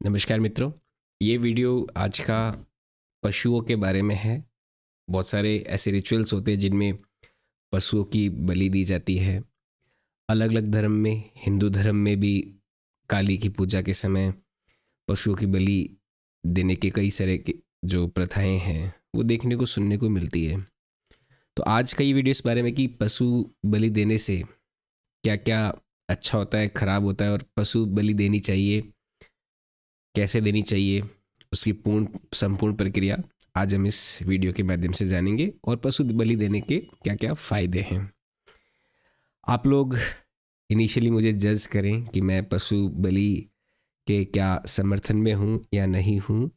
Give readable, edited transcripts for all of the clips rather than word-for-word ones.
नमस्कार मित्रों। ये वीडियो आज का पशुओं के बारे में है। बहुत सारे ऐसे रिचुअल्स होते हैं जिनमें पशुओं की बलि दी जाती है। अलग अलग धर्म में, हिंदू धर्म में भी काली की पूजा के समय पशुओं की बलि देने के कई सारे के जो प्रथाएं हैं वो देखने को सुनने को मिलती है। तो आज का ये वीडियो इस बारे में कि पशु बलि देने से क्या क्या अच्छा होता है, खराब होता है, और पशु बलि देनी चाहिए, कैसे देनी चाहिए, उसकी पूर्ण संपूर्ण प्रक्रिया आज हम इस वीडियो के माध्यम से जानेंगे, और पशु बलि देने के क्या क्या फ़ायदे हैं। आप लोग इनिशियली मुझे जज करें कि मैं पशु बलि के क्या समर्थन में हूँ या नहीं हूँ।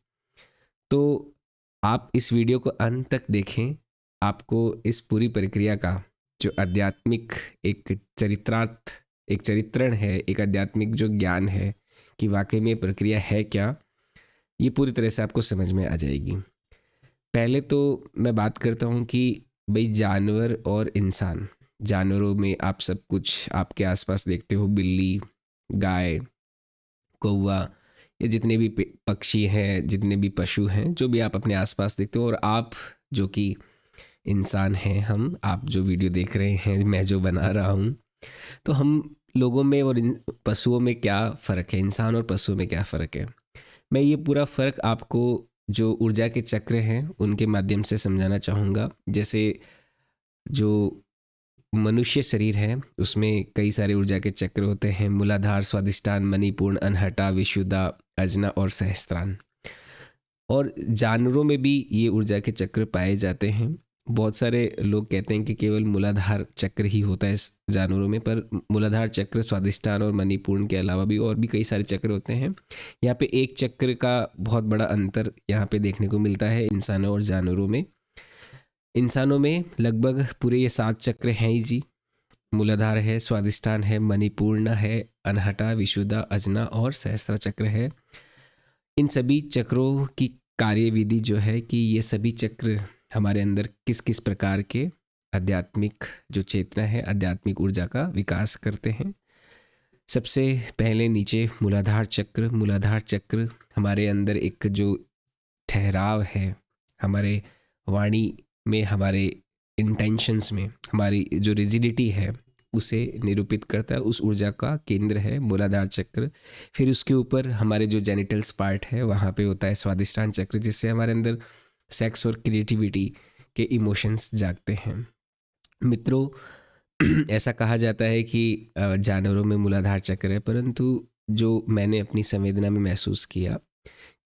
तो आप इस वीडियो को अंत तक देखें। आपको इस पूरी प्रक्रिया का जो आध्यात्मिक एक चरित्रण है, एक आध्यात्मिक जो ज्ञान है कि वाकई में ये प्रक्रिया है क्या, ये पूरी तरह से आपको समझ में आ जाएगी। पहले तो मैं बात करता हूँ कि भाई जानवर और इंसान, जानवरों में आप सब कुछ आपके आसपास देखते हो, बिल्ली, गाय, कौवा, ये जितने भी पक्षी हैं, जितने भी पशु हैं, जो भी आप अपने आसपास देखते हो, और आप जो कि इंसान हैं, हम आप जो वीडियो देख रहे हैं, मैं जो बना रहा हूँ, तो हम लोगों में और इन पशुओं में क्या फ़र्क है, इंसान और पशुओं में क्या फ़र्क है, मैं ये पूरा फ़र्क आपको जो ऊर्जा के चक्र हैं उनके माध्यम से समझाना चाहूँगा। जैसे जो मनुष्य शरीर है उसमें कई सारे ऊर्जा के चक्र होते हैं: मूलाधार, स्वादिष्टान, मणिपूर्ण, अनहटा, विशुद्धा, अजना और सहस्त्रान। और जानवरों में भी ये ऊर्जा के चक्र पाए जाते हैं। बहुत सारे लोग कहते हैं कि केवल मूलाधार चक्र ही होता है इस जानवरों में, पर मूलाधार चक्र, स्वादिष्टान और मणिपूर्ण के अलावा भी और भी कई सारे चक्र होते हैं। यहाँ पे एक चक्र का बहुत बड़ा अंतर यहाँ पे देखने को मिलता है इंसानों और जानवरों में। इंसानों में लगभग पूरे ये 7 चक्र हैं ही जी। मूलाधार है, स्वादिष्टान है, मणिपूर्ण है, अनहटा, विशुद्धा, अजना और सहस्त्र चक्र है। इन सभी चक्रों की कार्यविधि जो है कि ये सभी चक्र हमारे अंदर किस किस प्रकार के आध्यात्मिक जो चेतना है, आध्यात्मिक ऊर्जा का विकास करते हैं। सबसे पहले नीचे मूलाधार चक्र हमारे अंदर एक जो ठहराव है, हमारे वाणी में, हमारे इंटेंशंस में, हमारी जो रिजिडिटी है उसे निरूपित करता है। उस ऊर्जा का केंद्र है मूलाधार चक्र। फिर उसके ऊपर हमारे जो जेनिटल्स पार्ट है वहाँ पे होता है स्वादिष्टान चक्र, जिससे हमारे अंदर सेक्स और क्रिएटिविटी के इमोशंस जागते हैं। मित्रों, ऐसा कहा जाता है कि जानवरों में मूलाधार चक्र है, परंतु जो मैंने अपनी संवेदना में महसूस किया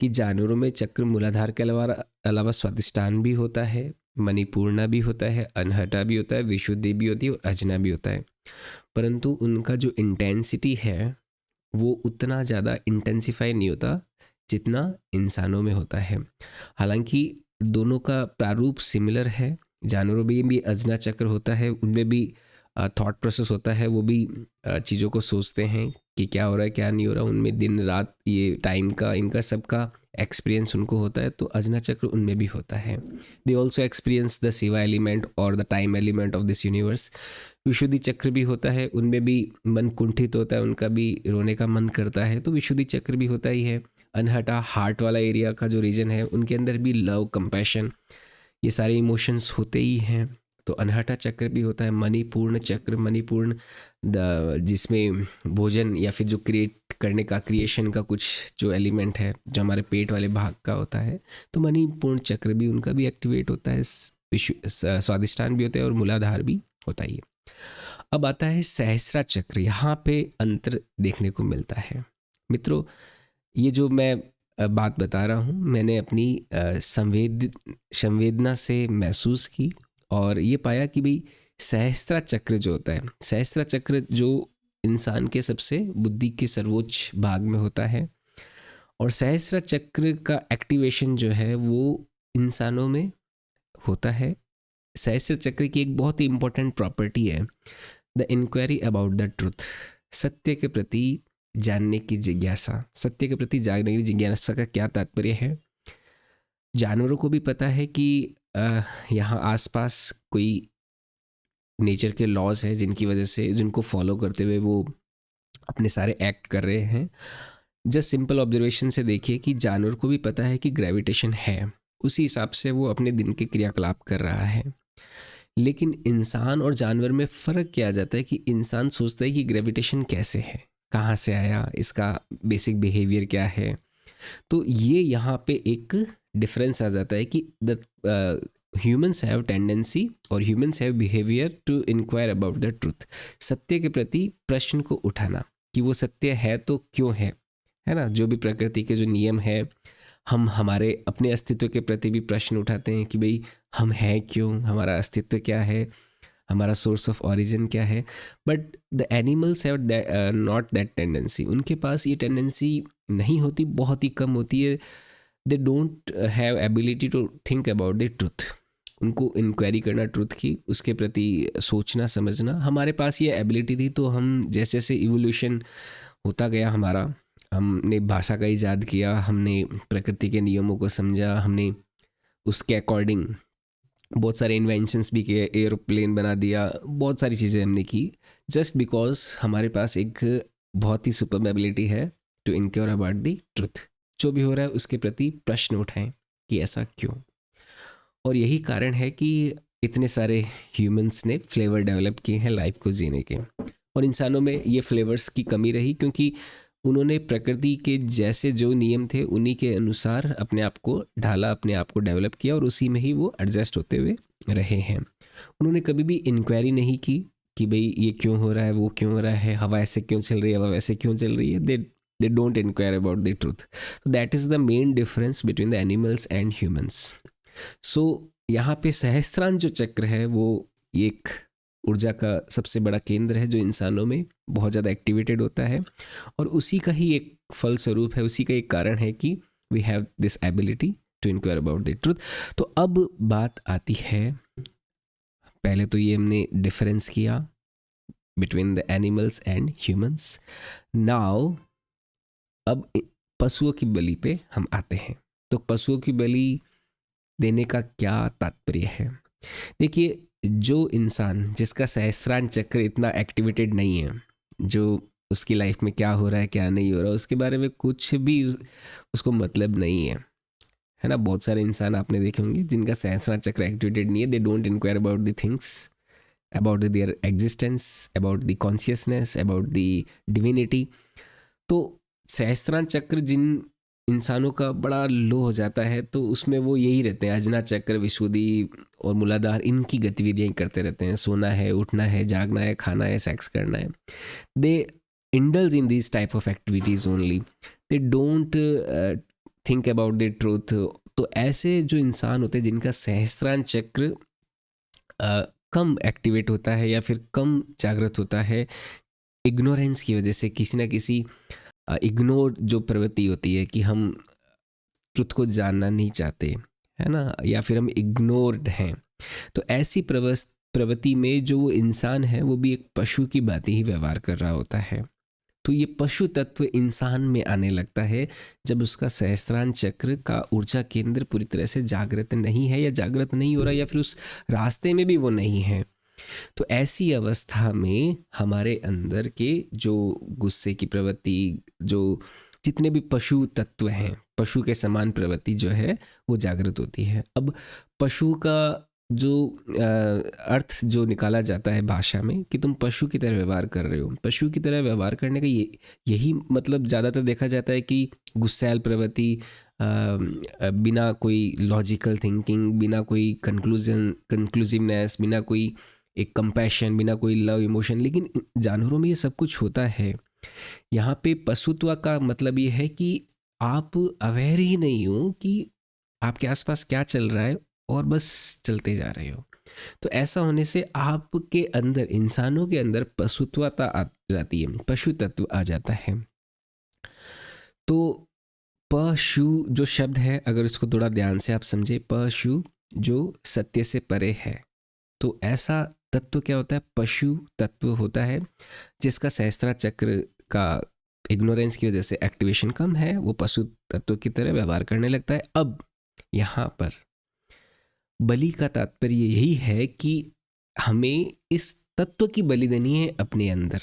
कि जानवरों में चक्र मूलाधार के अलावा स्वादिष्टान भी होता है, मणिपूर्णा भी होता है, अनहटा भी होता है, विशुद्धि भी होती है और अजना भी होता है। परंतु उनका जो इंटेंसिटी है वो उतना ज़्यादा इंटेंसिफाई नहीं होता जितना इंसानों में होता है। हालांकि दोनों का प्रारूप सिमिलर है। जानवरों में भी अजना चक्र होता है, उनमें भी थॉट प्रोसेस होता है, वो भी चीज़ों को सोचते हैं कि क्या हो रहा है क्या नहीं हो रहा। उनमें दिन रात ये टाइम का, इनका सबका एक्सपीरियंस उनको होता है, तो अजना चक्र उनमें भी होता है। They also experience the Shiva element और the time element of this universe. Vishuddhi chakra भी होता है, उनमें भी मन कुंठित होता है, उनका भी रोने का मन करता है, तो विशुद्धि चक्र भी होता ही है। अनहटा हार्ट वाला एरिया का जो रीजन है, उनके अंदर भी लव, कंपैशन, ये सारे इमोशंस होते ही हैं, तो अनहटा चक्र भी होता है। मणिपूर्ण चक्र, मणिपूर्ण जिसमें भोजन या फिर जो क्रिएट करने का, क्रिएशन का कुछ जो एलिमेंट है जो हमारे पेट वाले भाग का होता है, तो मणिपूर्ण चक्र भी उनका भी एक्टिवेट होता है। स्वादिष्टान भी होता है और मूलाधार भी होता ही है। अब आता है सहस्रा चक्र। यहाँ पे अंतर देखने को मिलता है। मित्रों, ये जो मैं बात बता रहा हूँ मैंने अपनी संवेदना से महसूस की और ये पाया कि भाई सहस्त्रा चक्र जो होता है, सहस्त्रा चक्र जो इंसान के सबसे बुद्धि के सर्वोच्च भाग में होता है, और सहस्त्रा चक्र का एक्टिवेशन जो है वो इंसानों में होता है। सहस्त्र चक्र की एक बहुत ही इंपॉर्टेंट प्रॉपर्टी है the inquiry about the truth. सत्य के प्रति जानने की जिज्ञासा, सत्य के प्रति जानने की जिज्ञासा का क्या तात्पर्य है। जानवरों को भी पता है कि यहाँ आसपास कोई नेचर के लॉज हैं जिनकी वजह से, जिनको फॉलो करते हुए वो अपने सारे एक्ट कर रहे हैं। जस्ट सिंपल ऑब्जर्वेशन से देखिए कि जानवर को भी पता है कि ग्रेविटेशन है, उसी हिसाब से वो अपने दिन के क्रियाकलाप कर रहा है। लेकिन इंसान और जानवर में फ़र्क क्या आ जाता है कि इंसान सोचता है कि ग्रेविटेशन कैसे है, कहाँ से आया, इसका बेसिक बिहेवियर क्या है। तो ये यहाँ पे एक डिफरेंस आ जाता है कि द ह्यूमंस हैव टेंडेंसी और humans have behaviour to inquire about the truth. सत्य के प्रति प्रश्न को उठाना कि वो सत्य है तो क्यों है ना। जो भी प्रकृति के जो नियम है, हम हमारे अपने अस्तित्व के प्रति भी प्रश्न उठाते हैं कि भाई हम हैं क्यों, हमारा अस्तित्व क्या है, हमारा सोर्स ऑफ ओरिजिन क्या है। But the animals have not that tendency, उनके पास ये टेंडेंसी नहीं होती, बहुत ही कम होती है। They don't have ability to think about the truth, उनको इंक्वायरी करना ट्रूथ की, उसके प्रति सोचना समझना। हमारे पास ये एबिलिटी थी, तो हम जैसे जैसे इवोल्यूशन होता गया हमारा, हमने भाषा का इजाद किया, हमने प्रकृति के नियमों को समझा, हमने उसके अकॉर्डिंग बहुत सारे इन्वेंशंस भी किए, एयरप्लेन बना दिया, बहुत सारी चीज़ें हमने की, जस्ट बिकॉज हमारे पास एक बहुत ही सुपर एबिलिटी है टू इंक्योर अबाउट द ट्रुथ। जो भी हो रहा है उसके प्रति प्रश्न उठाएं कि ऐसा क्यों। और यही कारण है कि इतने सारे ह्यूमंस ने फ्लेवर डेवलप किए हैं लाइफ को जीने के, और इंसानों में ये फ्लेवर्स की कमी रही क्योंकि उन्होंने प्रकृति के जैसे जो नियम थे उन्हीं के अनुसार अपने आप को ढाला, अपने आप को डेवलप किया, और उसी में ही वो एडजस्ट होते हुए रहे हैं। उन्होंने कभी भी इंक्वायरी नहीं की कि भाई ये क्यों हो रहा है, वो क्यों हो रहा है, हवा ऐसे क्यों चल रही है, हवा वैसे क्यों चल रही है। They don't inquire about the truth. That is the main difference between the animals and humans. So यहाँ पे सहस्त्रांश जो चक्र है वो एक ऊर्जा का सबसे बड़ा केंद्र है जो इंसानों में बहुत ज़्यादा एक्टिवेटेड होता है, और उसी का ही एक फलस्वरूप है, उसी का एक कारण है कि we have this ability to inquire about the truth. तो अब बात आती है, पहले तो ये हमने डिफरेंस किया between the animals and humans. Now अब पशुओं की बलि पे हम आते हैं। तो पशुओं की बलि देने का क्या तात्पर्य है? देखिए, जो इंसान जिसका सहस्त्रांश चक्र इतना एक्टिवेटेड नहीं है, जो उसकी लाइफ में क्या हो रहा है क्या नहीं हो रहा उसके बारे में कुछ भी उसको मतलब नहीं है ना। बहुत सारे इंसान आपने देखे होंगे जिनका सहस्त्रांश चक्र एक्टिवेटेड नहीं है। They don't inquire about the things, about their existence, about the consciousness, about the divinity. तो सहस्त्रांश चक्र जिन इंसानों का बड़ा लो हो जाता है तो उसमें वो यही रहते हैं, अजना चक्र, विशुद्धि और मूलाधार, इनकी गतिविधियाँ करते रहते हैं। सोना है, उठना है, जागना है, खाना है, सेक्स करना है। They indulge in this type of activities only, they don't think about the truth. तो ऐसे जो इंसान होते हैं जिनका सहस्त्रांश चक्र कम एक्टिवेट होता है या फिर कम जागृत होता है इग्नोरेंस की वजह से, किसी ना किसी इग्नोर जो प्रवृत्ति होती है कि हम ट्रुथ को जानना नहीं चाहते, है ना, या फिर हम इग्नोर्ड हैं, तो ऐसी प्रवृत्ति में जो वो इंसान है वो भी एक पशु की बात ही व्यवहार कर रहा होता है। तो ये पशु तत्व इंसान में आने लगता है जब उसका सहस्त्रांश चक्र का ऊर्जा केंद्र पूरी तरह से जागृत नहीं है, या जागृत नहीं हो रहा, या फिर उस रास्ते में भी वो नहीं है। तो ऐसी अवस्था में हमारे अंदर के जो गुस्से की प्रवृत्ति, जो जितने भी पशु तत्व हैं, पशु के समान प्रवृत्ति जो है वो जागृत होती है। अब पशु का जो अर्थ जो निकाला जाता है भाषा में कि तुम पशु की तरह व्यवहार कर रहे हो, पशु की तरह व्यवहार करने का यही मतलब ज़्यादातर देखा जाता है कि गुस्सैल प्रवृत्ति, बिना कोई लॉजिकल थिंकिंग, बिना कोई कंक्लूसिवनेस, बिना कोई एक कंपैशन, बिना कोई लव इमोशन। लेकिन जानवरों में ये सब कुछ होता है। यहाँ पे पशुत्व का मतलब ये है कि आप अवेयर ही नहीं हो कि आपके आसपास क्या चल रहा है और बस चलते जा रहे हो। तो ऐसा होने से आपके अंदर, इंसानों के अंदर पशुत्वता आ जाती है, पशु तत्व आ जाता है। तो पशु जो शब्द है, अगर इसको थोड़ा ध्यान से आप समझे, पशु जो सत्य से परे है, तो ऐसा तत्व क्या होता है? पशु तत्व होता है जिसका सहस्त्रांश चक्र का इग्नोरेंस की वजह से एक्टिवेशन कम है, वो पशु तत्व की तरह व्यवहार करने लगता है। अब यहाँ पर बलि का तात्पर्य यही है कि हमें इस तत्व की बलि देनी है अपने अंदर,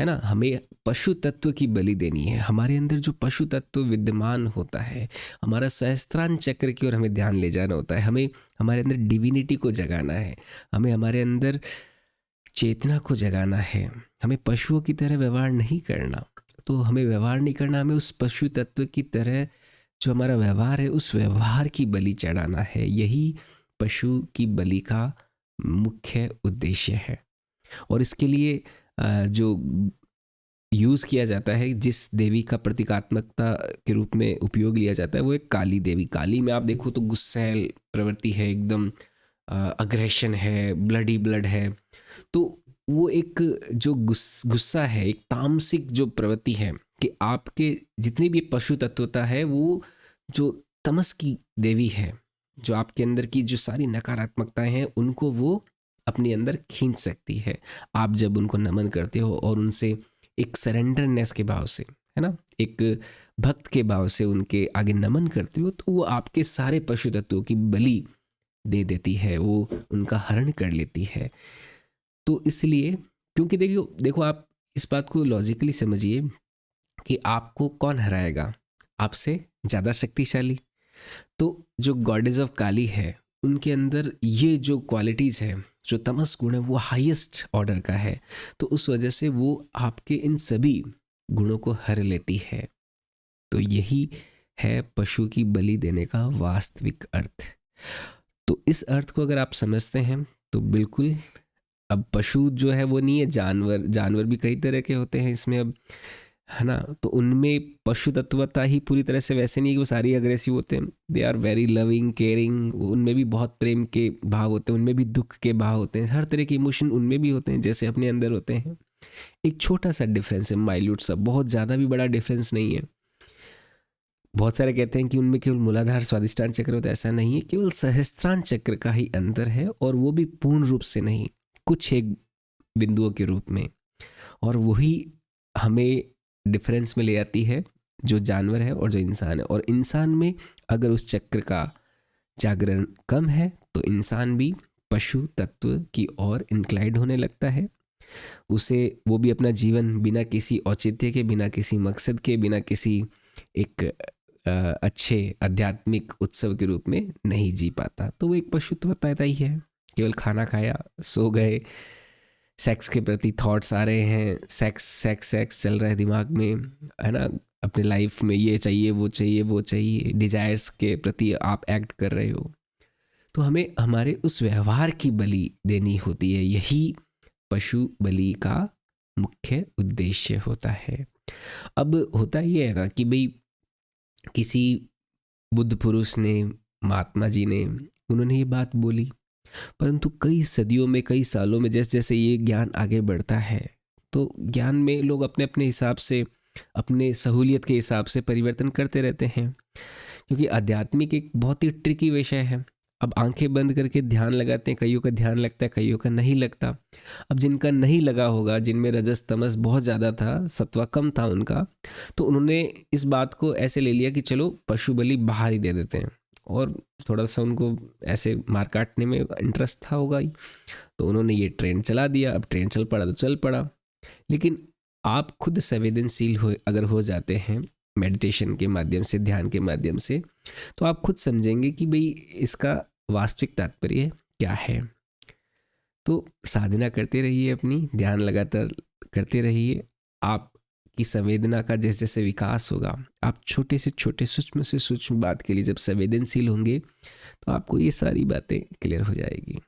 है ना, हमें पशु तत्व की बलि देनी है। हमारे अंदर जो पशु तत्व विद्यमान होता है, हमारा सहस्त्रांश चक्र की ओर हमें ध्यान ले जाना होता है। हमें हमारे अंदर डिविनिटी को जगाना है, हमें हमारे अंदर चेतना को जगाना है। हमें पशुओं की तरह व्यवहार नहीं करना। तो हमें व्यवहार नहीं करना, हमें उस पशु तत्व की तरह जो हमारा व्यवहार है उस व्यवहार की बलि चढ़ाना है। यही पशु की बलि का मुख्य उद्देश्य है। और इसके लिए जो यूज़ किया जाता है, जिस देवी का प्रतीकात्मकता के रूप में उपयोग लिया जाता है, वो एक काली देवी। काली में आप देखो तो गुस्सैल प्रवृत्ति है, एकदम अग्रेशन है, ब्लडी ब्लड है। तो वो एक जो गुस्सा है, एक तामसिक जो प्रवृत्ति है कि आपके जितनी भी पशु तत्वता है वो जो तमस की देवी है, जो आपके अंदर की जो सारी नकारात्मकताएं हैं उनको वो अपने अंदर खींच सकती है। आप जब उनको नमन करते हो और उनसे एक सरेंडरनेस के भाव से, है ना, एक भक्त के भाव से उनके आगे नमन करते हो, तो वो आपके सारे पशु तत्वों की बलि दे देती है, वो उनका हरण कर लेती है। तो इसलिए, क्योंकि देखो आप इस बात को लॉजिकली समझिए कि आपको कौन हराएगा, आपसे ज़्यादा शक्तिशाली। तो जो गॉडेस ऑफ काली है उनके अंदर ये जो क्वालिटीज़ है, जो तमस गुण है, वो हाईएस्ट ऑर्डर का है। तो उस वजह से वो आपके इन सभी गुणों को हर लेती है। तो यही है पशु की बलि देने का वास्तविक अर्थ। तो इस अर्थ को अगर आप समझते हैं तो बिल्कुल, अब पशु जो है वो नहीं है जानवर। जानवर भी कई तरह के होते हैं इसमें, अब है ना, तो उनमें पशु तत्वता ही पूरी तरह से वैसे नहीं कि वो सारी अग्रेसिव होते हैं। They are very loving, caring, उनमें भी बहुत प्रेम के भाव होते हैं, उनमें भी दुख के भाव होते हैं, हर तरह के इमोशन उनमें भी होते हैं जैसे अपने अंदर होते हैं। एक छोटा सा डिफरेंस है, माइल्यूट सा, बहुत ज़्यादा भी बड़ा डिफरेंस नहीं है। बहुत सारे कहते हैं कि उनमें केवल मूलाधार स्वादिष्टान चक्र होता है, ऐसा नहीं है, केवल सहस्त्रांश चक्र का ही अंतर है, और वो भी पूर्ण रूप से नहीं, कुछ एक बिंदुओं के रूप में। और वही हमें डिफरेंस में ले आती है जो जानवर है और जो इंसान है। और इंसान में अगर उस चक्र का जागरण कम है तो इंसान भी पशु तत्व की ओर इंक्लाइंड होने लगता है। उसे वो भी अपना जीवन बिना किसी औचित्य के, बिना किसी मकसद के, बिना किसी एक अच्छे आध्यात्मिक उत्सव के रूप में नहीं जी पाता। तो वो एक पशुत्वता ही है, केवल खाना खाया, सो गए, सेक्स के प्रति थॉट्स आ रहे हैं, सेक्स सेक्स सेक्स चल रहा है दिमाग में, है ना, अपने लाइफ में ये चाहिए वो चाहिए वो चाहिए, डिजायर्स के प्रति आप एक्ट कर रहे हो। तो हमें हमारे उस व्यवहार की बलि देनी होती है। यही पशु बलि का मुख्य उद्देश्य होता है। अब होता ये है ना कि भाई किसी बुद्ध पुरुष ने, महात्मा जी ने, उन्होंने ये बात बोली, परंतु कई सदियों में, कई सालों में जैसे जैसे ये ज्ञान आगे बढ़ता है तो ज्ञान में लोग अपने अपने हिसाब से, अपने सहूलियत के हिसाब से परिवर्तन करते रहते हैं। क्योंकि आध्यात्मिक एक बहुत ही ट्रिकी विषय है। अब आंखें बंद करके ध्यान लगाते हैं, कईयों का ध्यान लगता है, कईयों का नहीं लगता। अब जिनका नहीं लगा होगा, जिनमें रजस तमस बहुत ज़्यादा था, सत्वा कम था उनका, तो उन्होंने इस बात को ऐसे ले लिया कि चलो पशु बलि बाहर ही दे देते हैं। और थोड़ा सा उनको ऐसे मार काटने में इंटरेस्ट था होगा ही, तो उन्होंने ये ट्रेंड चला दिया। अब ट्रेंड चल पड़ा तो चल पड़ा। लेकिन आप खुद संवेदनशील अगर हो जाते हैं मेडिटेशन के माध्यम से, ध्यान के माध्यम से, तो आप खुद समझेंगे कि भाई इसका वास्तविक तात्पर्य क्या है। तो साधना करते रहिए, अपनी ध्यान लगातार करते रहिए। आपकी संवेदना का जैसे जैसे विकास होगा, आप छोटे से छोटे, सूक्ष्म से सूक्ष्म बात के लिए जब संवेदनशील होंगे तो आपको ये सारी बातें क्लियर हो जाएगी।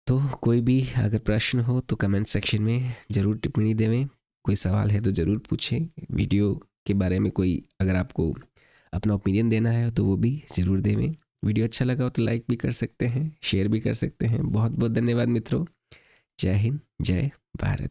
तो कोई भी अगर प्रश्न हो तो कमेंट सेक्शन में ज़रूर टिप्पणी देवें। कोई सवाल है तो ज़रूर पूछें। वीडियो के बारे में कोई अगर आपको अपना ओपिनियन देना है तो वो भी ज़रूर देवें। वीडियो अच्छा लगा हो तो लाइक भी कर सकते हैं, शेयर भी कर सकते हैं। बहुत बहुत धन्यवाद मित्रों। जय हिंद, जय भारत।